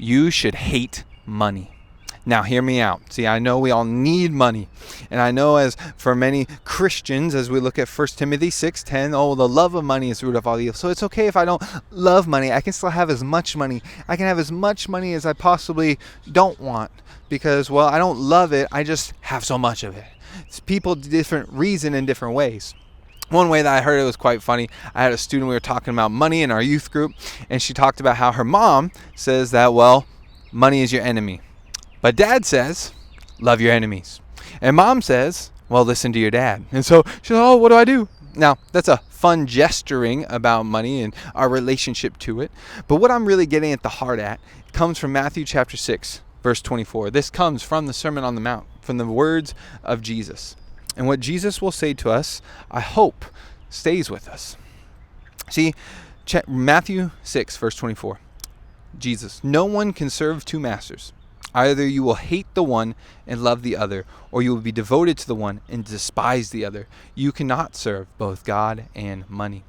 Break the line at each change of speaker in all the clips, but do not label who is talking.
you should hate money. Now, hear me out. See, I know we all need money. And I know as for many Christians, as we look at 1 Timothy 6:10, oh, the love of money is the root of all evil. So it's okay if I don't love money. I can still have as much money. I can have as much money as I possibly don't want because, well, I don't love it. I just have so much of it. It's people different reason in different ways. One way that I heard it was quite funny. I had a student, we were talking about money in our youth group, and she talked about how her mom says that, well, money is your enemy. But dad says, love your enemies. And mom says, well, listen to your dad. And so she said, oh, what do I do? Now, that's a fun gesturing about money and our relationship to it. But what I'm really getting at the heart at comes from Matthew chapter 6, verse 24. This comes from the Sermon on the Mount, from the words of Jesus. And what Jesus will say to us, I hope, stays with us. See, Matthew 6, verse 24. Jesus, no one can serve two masters. Either you will hate the one and love the other, or you will be devoted to the one and despise the other. You cannot serve both God and money.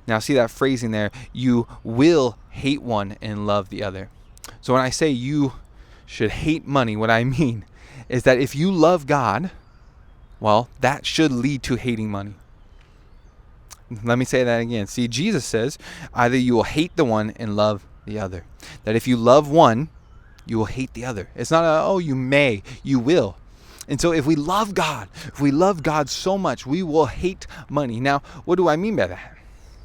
Now see that phrasing there, you will hate one and love the other. So when I say you should hate money, what I mean is that if you love God, well, that should lead to hating money. Let me say that again. See, Jesus says, either you will hate the one and love the other. That if you love one, you will hate the other. It's not you may, you will. And so if we love God so much, we will hate money. Now, what do I mean by that?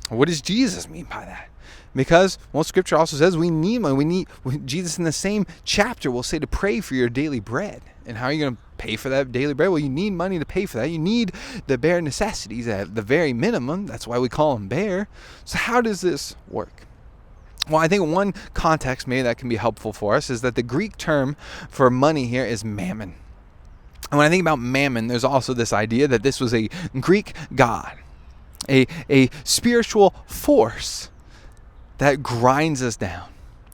What does Jesus mean by that? Because, well, Scripture also says we need money. Jesus in the same chapter will say to pray for your daily bread. And how are you going to pay for that daily bread? Well, you need money to pay for that. You need the bare necessities at the very minimum. That's why we call them bare. So how does this work? Well, I think one context maybe that can be helpful for us is that the Greek term for money here is mammon. And when I think about mammon, there's also this idea that this was a Greek god, a spiritual force that grinds us down.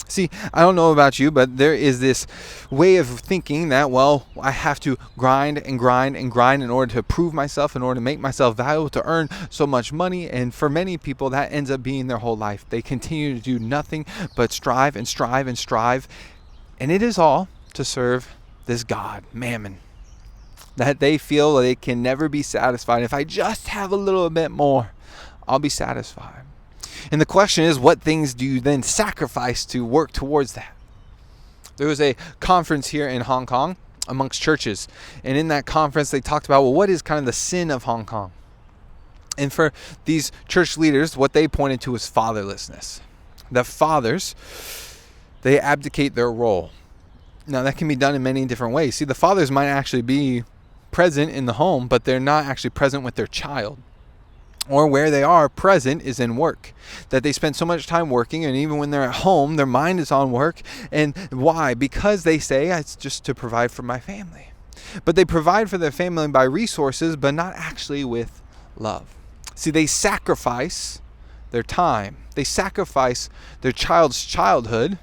See, I don't know about you, but there is this way of thinking that, well, I have to grind and grind and grind in order to prove myself, in order to make myself valuable, to earn so much money. And for many people, that ends up being their whole life. They continue to do nothing but strive and strive and strive. And it is all to serve this god, mammon, that they feel they can never be satisfied. If I just have a little bit more, I'll be satisfied. And the question is, what things do you then sacrifice to work towards that? There was a conference here in Hong Kong amongst churches. And in that conference, they talked about, well, what is kind of the sin of Hong Kong? And for these church leaders, what they pointed to was fatherlessness. The fathers, they abdicate their role. Now, that can be done in many different ways. See, the fathers might actually be present in the home, but they're not actually present with their child. Or where they are present is in work, that they spend so much time working, and even when they're at home, their mind is on work. And why? Because they say, it's just to provide for my family. But they provide for their family by resources, but not actually with love. See, they sacrifice their time. They sacrifice their child's childhood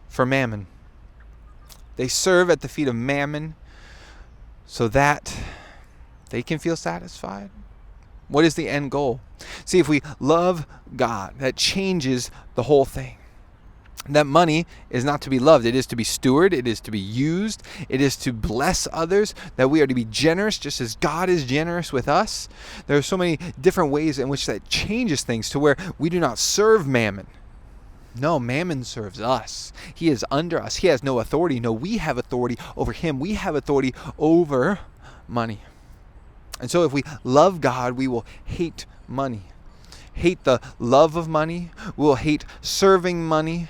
for mammon. They serve at the feet of mammon so that they can feel satisfied. What is the end goal? See, if we love God, that changes the whole thing. That money is not to be loved. It is to be stewarded. It is to be used. It is to bless others. That we are to be generous just as God is generous with us. There are so many different ways in which that changes things to where we do not serve mammon. No, mammon serves us. He is under us. He has no authority. No, we have authority over him. We have authority over money. And so if we love God, we will hate money. Hate the love of money. We will hate serving money.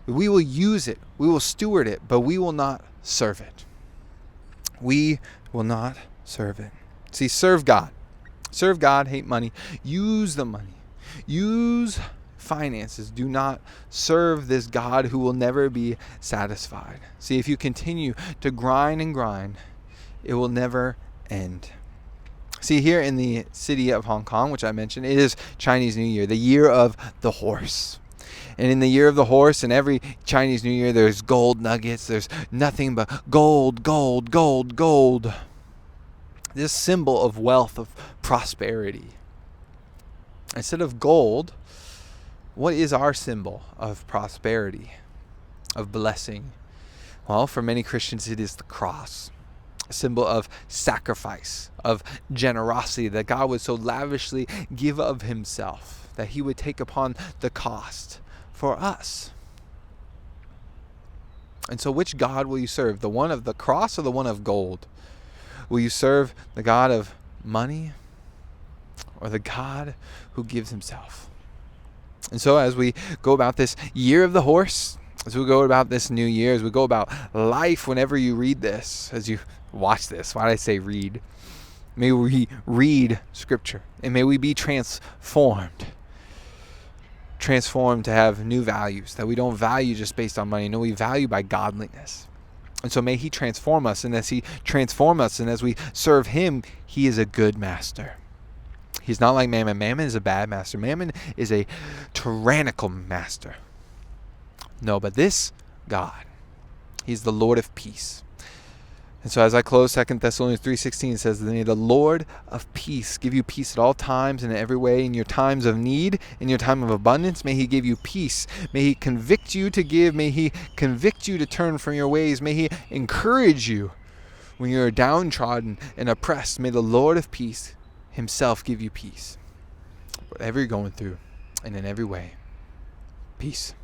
We will use it. We will steward it, but we will not serve it. We will not serve it. See, serve God. Serve God, hate money. Use the money. Use finances. Do not serve this God who will never be satisfied. See, if you continue to grind and grind, it will never end. See, here in the city of Hong Kong, which I mentioned, it is Chinese New Year, the year of the horse. And in the year of the horse, and every Chinese New Year, there's gold nuggets. There's nothing but gold, gold, gold, gold. This symbol of wealth, of prosperity. Instead of gold, what is our symbol of prosperity? of blessing? Well, for many Christians, it is the cross, a symbol of sacrifice, of generosity, that God would so lavishly give of himself, that he would take upon the cost for us. And so which God will you serve? The one of the cross or the one of gold? Will you serve the God of money or the God who gives himself? And so as we go about this year of the horse, as we go about this new year, as we go about life, whenever you read this, as you watch this, why did I say read? May we read Scripture, and may we be transformed to have new values, that we don't value just based on money. No, we value by godliness. And so may he transform us, and as he transforms us and as we serve him, he is a good master. He's not like Mammon. Mammon is a bad master. Mammon is a tyrannical master. No, but this God, he's the Lord of peace. And so as I close, 2 Thessalonians 3:16 says, may the Lord of peace give you peace at all times and in every way, in your times of need, in your time of abundance. May he give you peace. May he convict you to give. May he convict you to turn from your ways. May he encourage you when you're downtrodden and oppressed. May the Lord of peace himself give you peace, whatever you're going through and in every way. Peace.